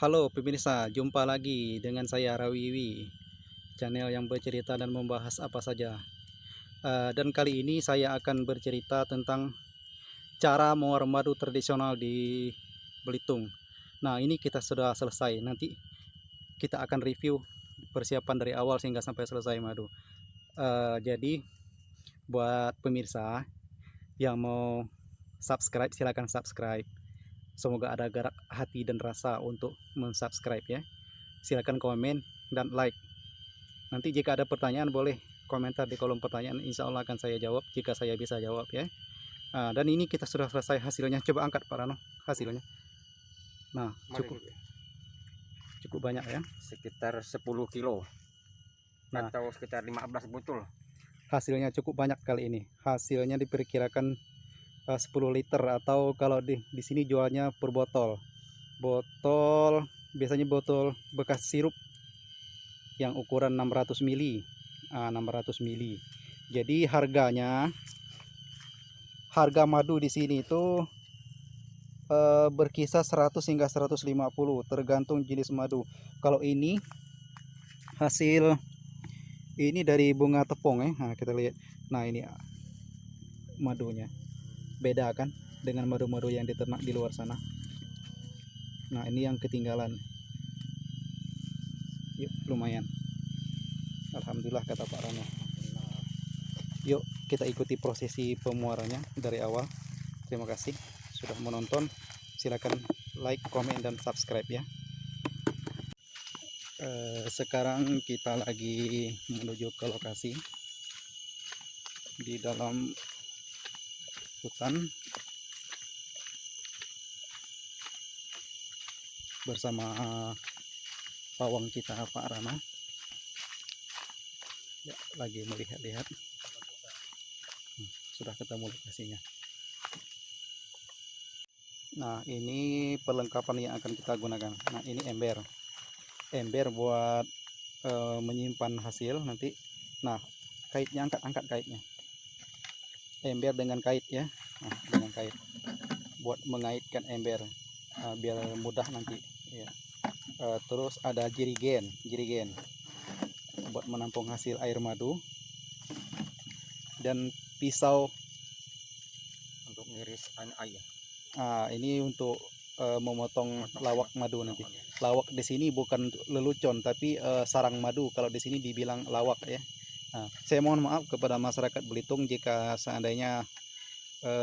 Halo pemirsa, jumpa lagi dengan saya Rawiwi, channel yang bercerita dan membahas apa saja. Dan kali ini saya akan bercerita tentang cara mawar madu tradisional di Belitung. Nah, ini kita sudah selesai. Nanti kita akan review persiapan dari awal sehingga sampai selesai madu. Jadi buat pemirsa yang mau subscribe, silakan subscribe. Semoga ada gerak hati dan rasa untuk mensubscribe ya. Silakan komen dan like. Nanti jika ada pertanyaan boleh komentar di kolom pertanyaan, insya Allah akan saya jawab jika saya bisa jawab ya. Dan ini kita sudah selesai hasilnya. Coba angkat Pak Rano hasilnya. Nah, cukup banyak ya. Sekitar 10 kilo Nah, atau sekitar 15 butul. hasilnya cukup banyak kali ini. Hasilnya diperkirakan 10 liter atau kalau di sini jualnya per botol. Botol biasanya botol bekas sirup yang ukuran 600 mili. 600 mili. Jadi harga madu di sini itu berkisar 100 hingga 150 tergantung jenis madu. Kalau ini hasil ini dari bunga tepung ya. Nah, kita lihat. Nah, ini madunya. Beda kan dengan madu-madu yang diternak di luar sana. Nah, ini yang ketinggalan. Yuk, lumayan. Alhamdulillah kata Pak Rano. Yuk, kita ikuti prosesi pemuarannya dari awal. Terima kasih sudah menonton. Silakan like, komen, dan subscribe ya. Sekarang kita lagi menuju ke lokasi di dalam hutan bersama pawang kita Pak Rano ya, lagi melihat-lihat. Sudah ketemu lokasinya. Nah, ini perlengkapan yang akan kita gunakan. Nah, ini ember buat menyimpan hasil nanti. Nah, kaitnya angkat kaitnya. Ember dengan kait ya. Nah, dengan kait buat mengaitkan ember biar mudah nanti ya. Terus ada jirigen buat menampung hasil air madu, dan pisau Untuk ngiris ayam. Ini untuk memotong lawak madu nanti. Lawak di sini bukan lelucon tapi sarang madu. Kalau di sini dibilang lawak ya. Saya mohon maaf kepada masyarakat Belitung jika seandainya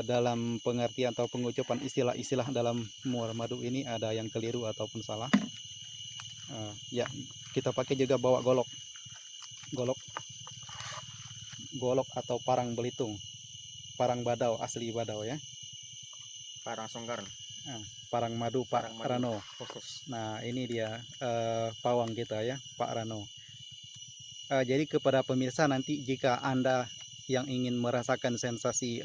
dalam pengertian atau pengucapan istilah-istilah dalam muara madu ini ada yang keliru ataupun salah. Ya, kita pakai juga bawa golok atau parang Belitung, parang badau asli badau ya. Parang songgar. Parang madu Pak Rano khusus. Nah, ini dia pawang kita ya Pak Rano. Jadi kepada pemirsa, nanti jika Anda yang ingin merasakan sensasi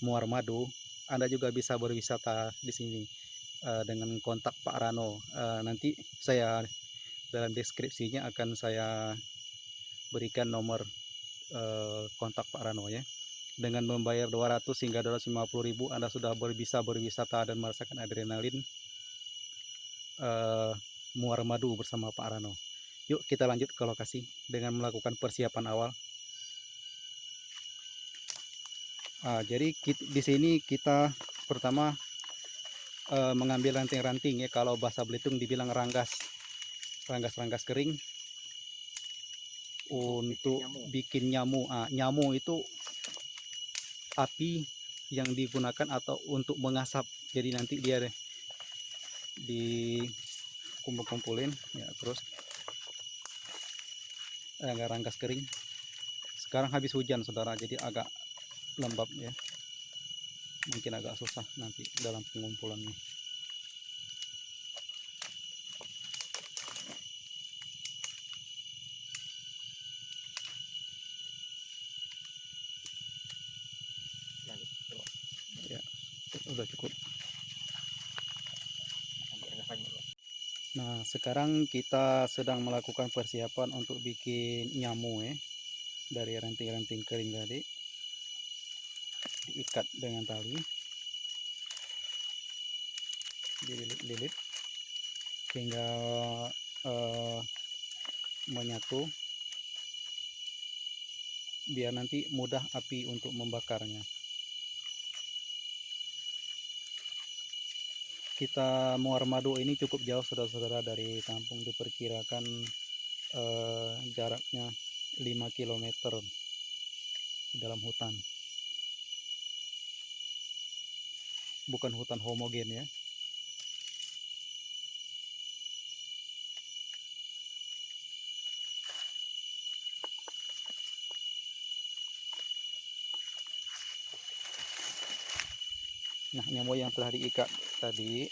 muar madu, Anda juga bisa berwisata di sini dengan kontak Pak Rano. Nanti saya dalam deskripsinya akan saya berikan nomor kontak Pak Rano ya. Dengan membayar 200 hingga 250.000 Anda sudah bisa berwisata dan merasakan adrenalin muara madu bersama Pak Rano. Yuk kita lanjut ke lokasi dengan melakukan persiapan awal. Jadi di sini kita pertama mengambil ranting-ranting ya, kalau bahasa Belitung dibilang ranggas kering untuk bikin nyamu. Nyamu itu api yang digunakan atau untuk mengasap, jadi nanti dia deh dikumpul-kumpulin ya, terus ranggas kering. Sekarang habis hujan saudara, jadi agak lembab ya, mungkin agak susah nanti dalam pengumpulannya. Ya, udah cukup. Nah, sekarang kita sedang melakukan persiapan untuk bikin nyamu ya. Dari ranting-ranting kering tadi diikat dengan tali, dililit-lilit. hingga eh, menyatu, biar nanti mudah api untuk membakarnya. Kita muar madu ini cukup jauh saudara-saudara dari kampung, diperkirakan jaraknya 5 km di dalam hutan. Bukan hutan homogen ya. Nah, nyamuk yang telah diikat tadi,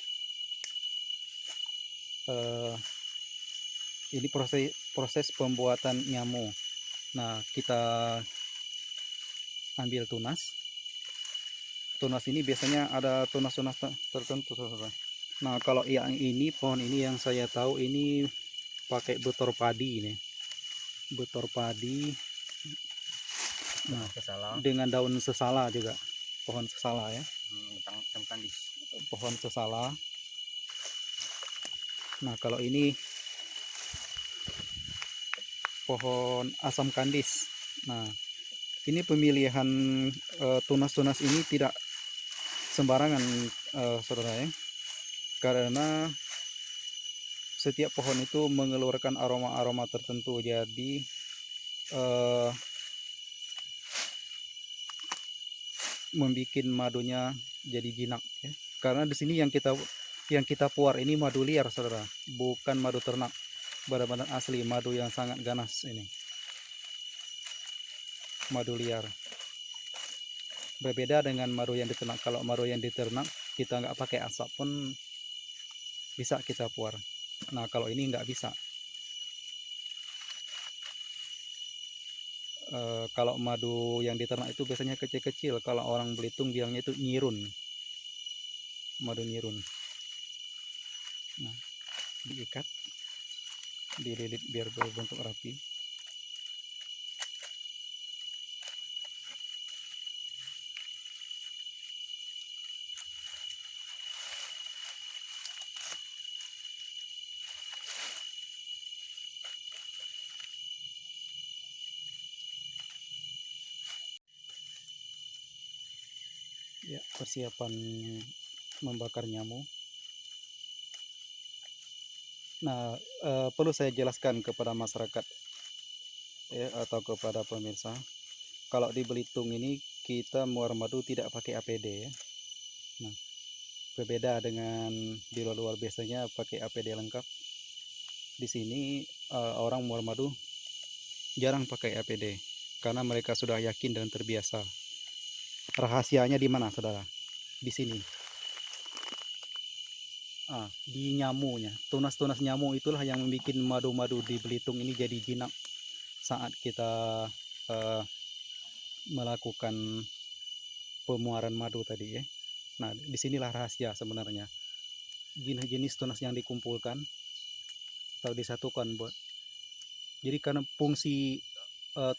ini proses pembuatan nyamuk. Nah, kita ambil tunas. Tunas ini biasanya ada tunas-tunas tertentu, saudara. Nah, kalau yang ini, pohon ini yang saya tahu ini pakai betor padi ini. Betor padi. Nah, dengan daun sesala juga. Pohon sesala ya. Pohon sesala. Nah, kalau ini pohon asam kandis. Nah, ini pemilihan tunas-tunas ini tidak sembarangan, saudara ya, karena setiap pohon itu mengeluarkan aroma-aroma tertentu, jadi membuat madunya jadi jinak ya. Karena di sini yang kita puar ini madu liar, saudara, bukan madu ternak, benar-benar asli madu yang sangat ganas ini, madu liar. Berbeda dengan madu yang diternak. Kalau madu yang diternak kita nggak pakai asap pun bisa kita puar. Nah, kalau ini nggak bisa. Kalau madu yang diternak itu biasanya kecil-kecil. Kalau orang Belitung bilangnya itu nyirun, madu nyirun. Nah, diikat, dililit biar berbentuk rapi. Ya, persiapan membakar nyamuk. Nah, perlu saya jelaskan kepada masyarakat ya, atau kepada pemirsa, kalau di Belitung ini kita muar madu tidak pakai APD ya. Nah, berbeda dengan di luar biasanya pakai APD lengkap. Di sini orang muar madu jarang pakai APD karena mereka sudah yakin dan terbiasa. Rahasianya di mana, saudara? Di sini. Di nyamunya. Tunas-tunas nyamuk itulah yang membuat madu-madu di Belitung ini jadi jinak saat kita melakukan pemuaran madu tadi ya. Nah, disinilah rahasia sebenarnya. Jenis-jenis tunas yang dikumpulkan atau disatukan buat. Jadi karena fungsi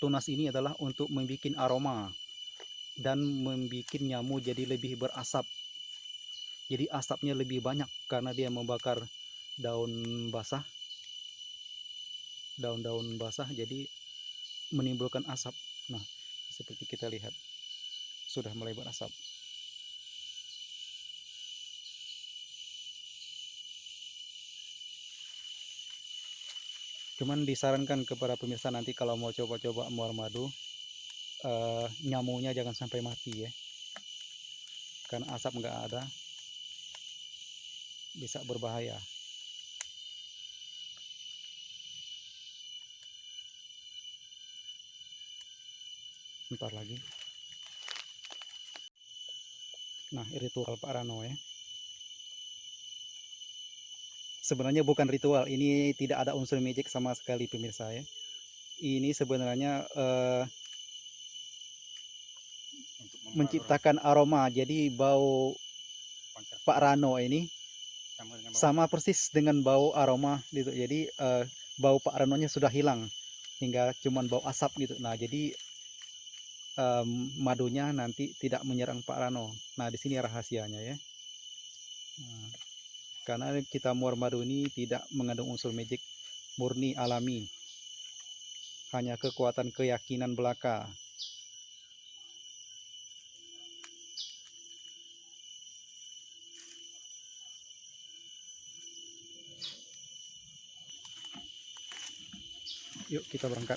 tunas ini adalah untuk membuat aroma dan membuat nyamuk jadi lebih berasap. Jadi asapnya lebih banyak karena dia membakar daun basah, daun-daun basah, jadi menimbulkan asap. Nah, seperti kita lihat sudah mulai berasap. Cuman disarankan kepada pemirsa nanti kalau mau coba-coba muar madu, nyamuknya jangan sampai mati ya, karena asap nggak ada, bisa berbahaya. Bentar lagi. Nah, ritual Pak Rano ya. Sebenarnya bukan ritual, ini tidak ada unsur magic sama sekali pemirsa ya. Ini sebenarnya menciptakan aroma. Jadi bau Pak Rano ini sama persis dengan bau aroma gitu. Jadi bau Pak Ranonya sudah hilang, hingga cuman bau asap gitu. Nah, jadi madunya nanti tidak menyerang Pak Rano. Nah, di sini rahasianya ya. Nah. Karena kita muar madu ini tidak mengandung unsur magic, murni alami. Hanya kekuatan keyakinan belaka. Yuk kita berangkat.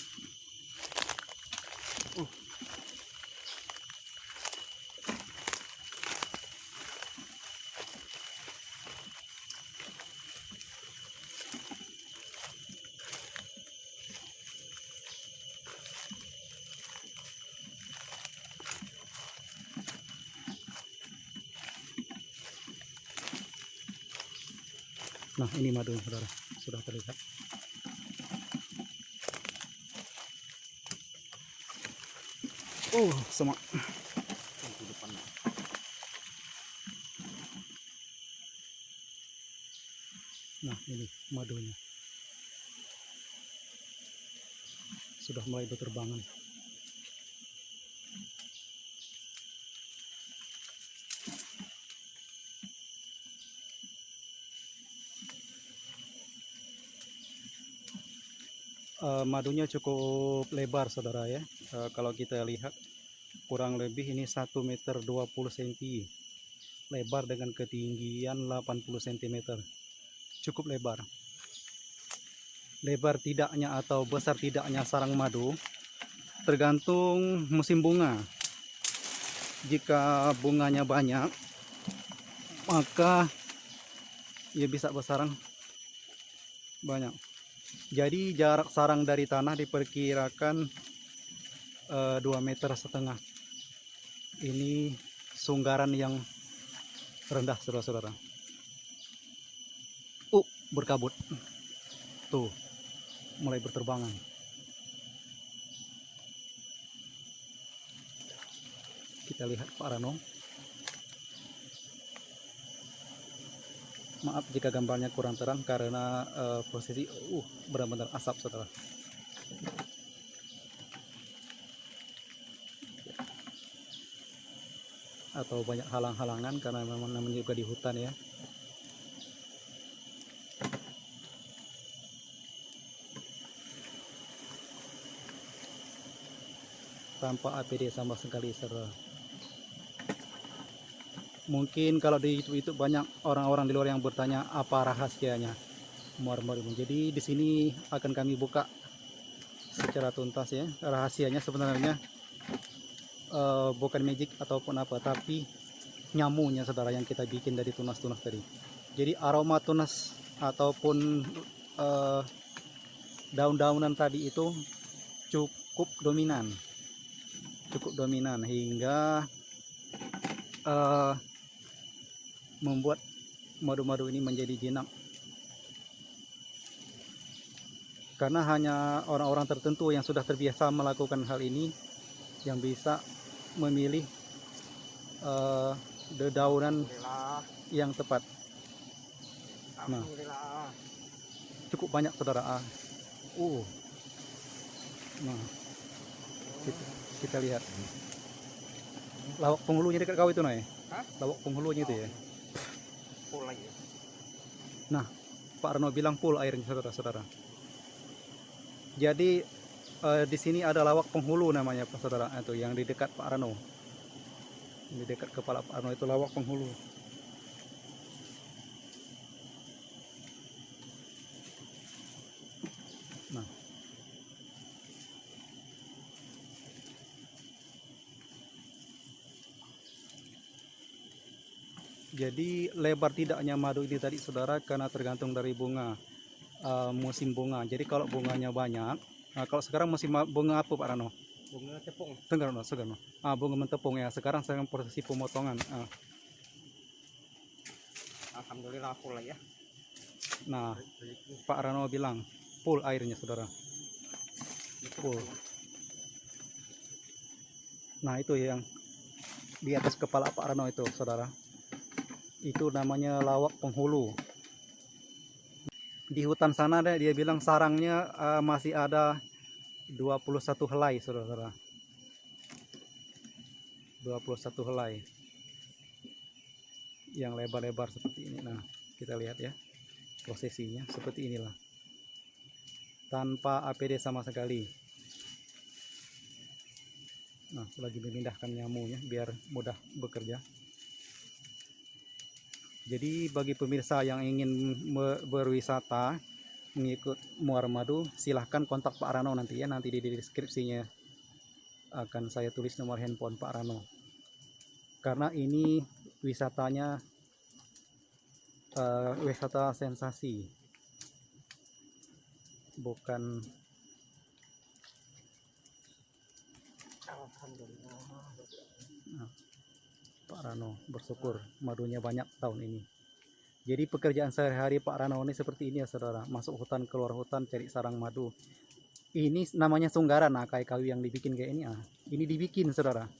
Nah, ini madu saudara, sudah terlihat. Semak. Di depan. Nah, ini madunya. Sudah mulai berterbangan. Madunya cukup lebar saudara ya. Kalau kita lihat kurang lebih ini 1,20 meter cm lebar dengan ketinggian 80 cm. Cukup lebar. Lebar tidaknya atau besar tidaknya sarang madu tergantung musim bunga. Jika bunganya banyak, maka ia bisa bersarang banyak. Jadi jarak sarang dari tanah diperkirakan 2,5 meter. Ini sunggaran yang rendah saudara-saudara. Berkabut. Tuh, mulai berterbangan. Kita lihat Pak Rano. Maaf jika gambarnya kurang terang karena posisi benar-benar asap saudara. Atau banyak halang-halangan karena memang namanya juga di hutan ya. Tanpa APD sama sekali saudara. Mungkin kalau di YouTube itu banyak orang-orang di luar yang bertanya apa rahasianya muar-muar ini. Jadi di sini akan kami buka secara tuntas ya. Rahasianya sebenarnya bukan magic ataupun apa, tapi nyamunya saudara yang kita bikin dari tunas-tunas tadi. Jadi aroma tunas ataupun daun-daunan tadi itu cukup dominan hingga membuat madu-madu ini menjadi jinak. Karena hanya orang-orang tertentu yang sudah terbiasa melakukan hal ini yang bisa memilih dedaunan yang tepat. Nah, cukup banyak saudara. Nah, kita lihat lawak penghulunya dekat kau itu Nay. Lawak penghulunya itu ya. Full lagi. Nah, Pak Reno bilang full airnya saudara-saudara. Jadi di sini ada lawak penghulu namanya Pak saudara, itu yang di dekat Pak Reno. Di dekat kepala Pak Reno itu lawak penghulu. Nah, jadi lebar tidaknya madu ini tadi saudara karena tergantung dari bunga, musim bunga. Jadi kalau bunganya banyak, kalau sekarang musim bunga apa Pak Rano? Bunga tepung. Segar. Bunga mentepung ya. Sekarang sedang prosesi pemotongan. Alhamdulillah full ya. Nah, Pak Rano bilang full airnya saudara. Full. Nah itu yang di atas kepala Pak Rano itu saudara. Itu namanya lawak penghulu. Di hutan sana dia bilang sarangnya masih ada 21 helai saudara. 21 helai yang lebar-lebar seperti ini. Nah, Kita lihat ya, prosesinya seperti inilah, tanpa APD sama sekali. Nah, lagi memindahkan nyamunya biar mudah bekerja. Jadi bagi pemirsa yang ingin berwisata mengikut Muara Madu, silahkan kontak Pak Rano nanti ya. Nanti di deskripsinya akan saya tulis nomor handphone Pak Rano. Karena ini wisatanya wisata sensasi, bukan. Alhamdulillah. Nah, Pak Rano bersyukur madunya banyak tahun ini. Jadi pekerjaan sehari-hari Pak Rano ini seperti ini ya saudara, masuk hutan keluar hutan cari sarang madu. Ini namanya sunggaran, nah kayak kayu yang dibikin kayak ini. Ini dibikin saudara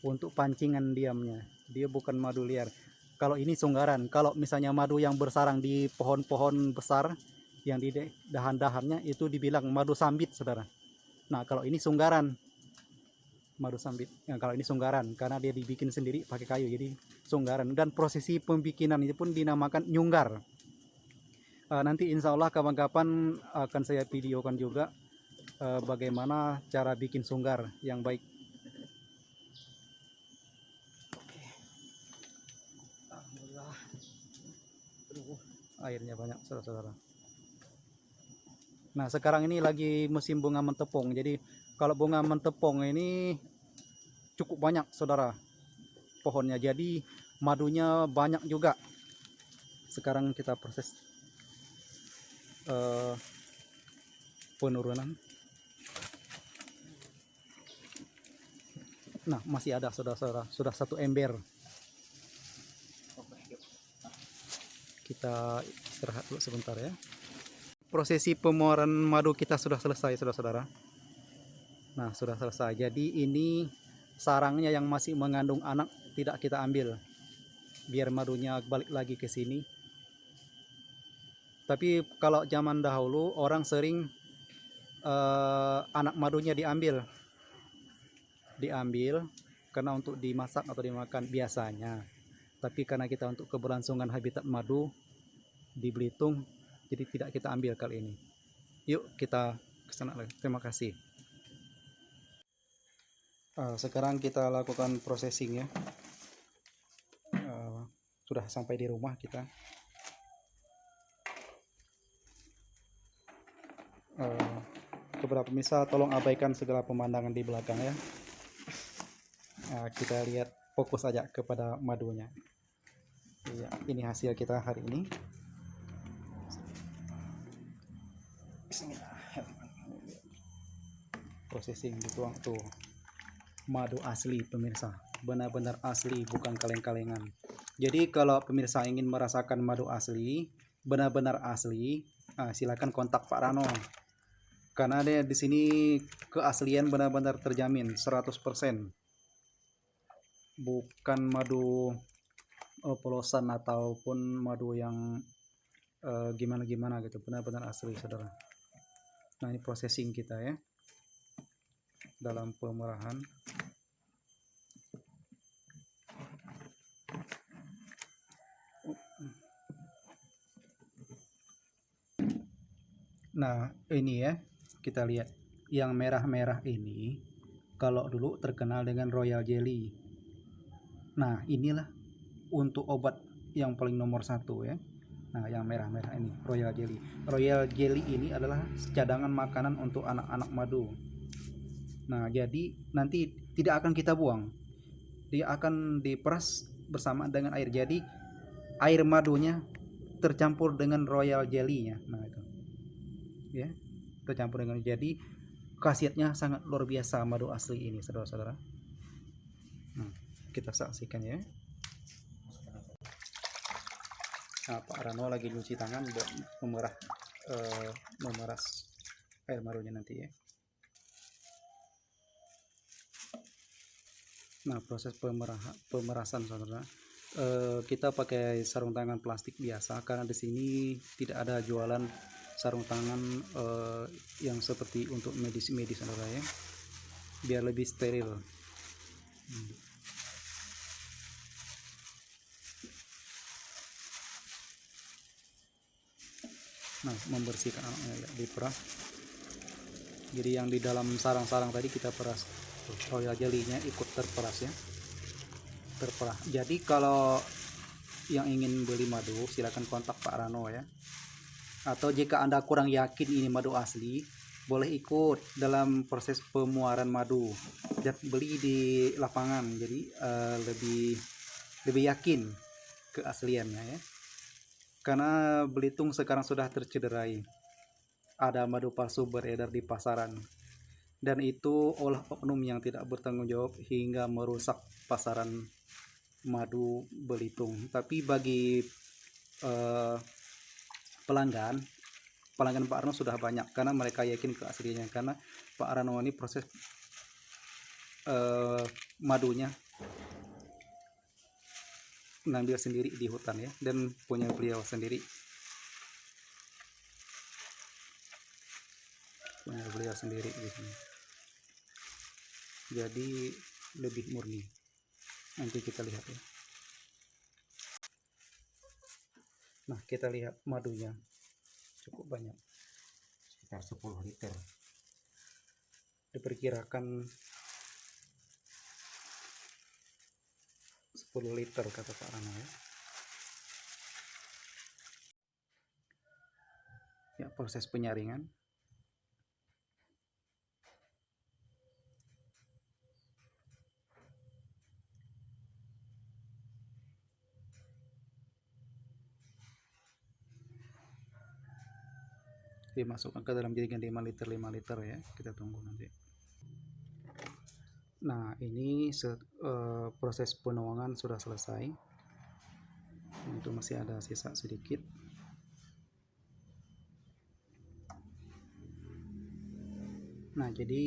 untuk pancingan diamnya, dia bukan madu liar. Kalau ini sunggaran, kalau misalnya madu yang bersarang di pohon-pohon besar yang di dahan-dahannya itu dibilang madu sambit saudara. Nah kalau ini sunggaran, madu sambit. Nah, kalau ini sunggaran karena dia dibikin sendiri pakai kayu, jadi sunggaran. Dan prosesi pembikinan itu pun dinamakan nyunggar. Nanti insya Allah kapan-kapan akan saya videokan juga bagaimana cara bikin sunggar yang baik. Oke. Alhamdulillah. Aduh. Airnya banyak saudara-saudara. Nah sekarang ini lagi musim bunga mentepung, jadi kalau bunga mentepung ini cukup banyak saudara pohonnya, jadi madunya banyak juga. Sekarang kita proses penurunan. Nah masih ada saudara-saudara, sudah 1 ember. Kita istirahat dulu sebentar ya. Prosesi pemuaran madu kita sudah selesai saudara-saudara. Nah sudah selesai, jadi ini sarangnya yang masih mengandung anak tidak kita ambil biar madunya balik lagi ke sini. Tapi kalau zaman dahulu orang sering anak madunya diambil karena untuk dimasak atau dimakan biasanya. Tapi karena kita untuk keberlangsungan habitat madu di Belitung, jadi tidak kita ambil kali ini. Yuk kita ke sana lagi. Terima kasih. Sekarang kita lakukan processing ya. Sudah sampai di rumah kita. Beberapa pemirsa tolong abaikan segala pemandangan di belakang ya. Kita lihat fokus aja kepada madunya. Ya, ini hasil kita hari ini. Processing dituang tuh, madu asli pemirsa, benar-benar asli, bukan kaleng-kalengan. Jadi kalau pemirsa ingin merasakan madu asli, benar-benar asli, silakan kontak Pak Rano. Karena dia di sini keaslian benar-benar terjamin 100%. Bukan madu polosan ataupun madu yang gimana-gimana gitu, benar-benar asli saudara. Nah ini processing kita ya dalam pemerahan. Nah ini ya, kita lihat yang merah-merah ini kalau dulu terkenal dengan royal jelly. Nah inilah untuk obat yang paling nomor 1 ya. Nah yang merah-merah ini royal jelly. Royal jelly ini adalah cadangan makanan untuk anak-anak madu. Nah jadi nanti tidak akan kita buang, dia akan diperas bersama dengan air, jadi air madunya tercampur dengan royal jelly-nya. Nah itu ya, tercampur dengan, jadi khasiatnya sangat luar biasa madu asli ini saudara-saudara. Nah kita saksikan ya. Nah Pak Rano lagi cuci tangan buat memeras air madunya nanti ya. Nah proses pemerasan saudara, kita pakai sarung tangan plastik biasa karena di sini tidak ada jualan sarung tangan yang seperti untuk medis saudara ya, biar lebih steril. Hmm. Nah, membersihkan ya, diperas. Jadi yang di dalam sarang-sarang tadi kita peras. Oh ya, jelinya ikut terperas ya, terperas. Jadi kalau yang ingin beli madu silakan kontak Pak Rano ya. Atau jika Anda kurang yakin ini madu asli, boleh ikut dalam proses pemuaran madu dan beli di lapangan. Jadi lebih yakin keasliannya ya. Karena Belitung sekarang sudah tercederai. Ada madu palsu beredar di pasaran. Dan itu olah oknum yang tidak bertanggung jawab hingga merusak pasaran madu Belitung. Tapi bagi pelanggan Pak Arno sudah banyak karena mereka yakin keasliannya, karena Pak Arno ini proses madunya ngambil sendiri di hutan ya, dan punya beliau sendiri, di sini. Jadi lebih murni. Nanti kita lihat ya. Nah, kita lihat madunya cukup banyak, Sekitar 10 liter. diperkirakan 10 liter kata Pak Rano ya. Ya, proses penyaringan. Dimasukkan ke dalam jaringan 5 liter ya, kita tunggu nanti. Nah, ini proses penuangan sudah selesai. Itu masih ada sisa sedikit. Nah, jadi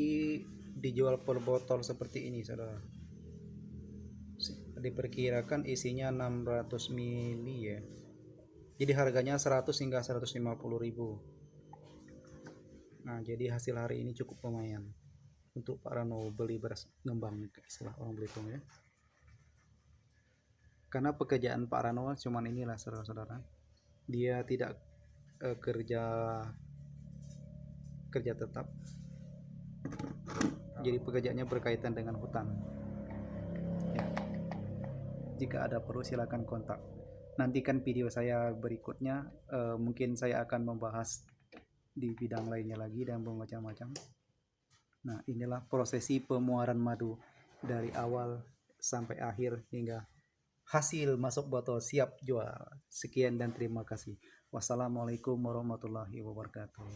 dijual per botol seperti ini, saudara. Diperkirakan isinya 600 ml ya. Jadi harganya 100 hingga 150 ribu. Nah, jadi hasil hari ini cukup lumayan untuk Pak Rano beli beras ngembang, istilah orang Belitung ya. Karena pekerjaan Pak Rano cuman inilah, saudara-saudara. Dia tidak kerja tetap. Jadi pekerjaannya berkaitan dengan hutan. Ya. Jika ada perlu silakan kontak. Nantikan video saya berikutnya, mungkin saya akan membahas di bidang lainnya lagi dan bermacam-macam. Nah, inilah prosesi pemuaran madu dari awal sampai akhir hingga hasil masuk botol siap jual. Sekian dan terima kasih. Wassalamualaikum warahmatullahi wabarakatuh.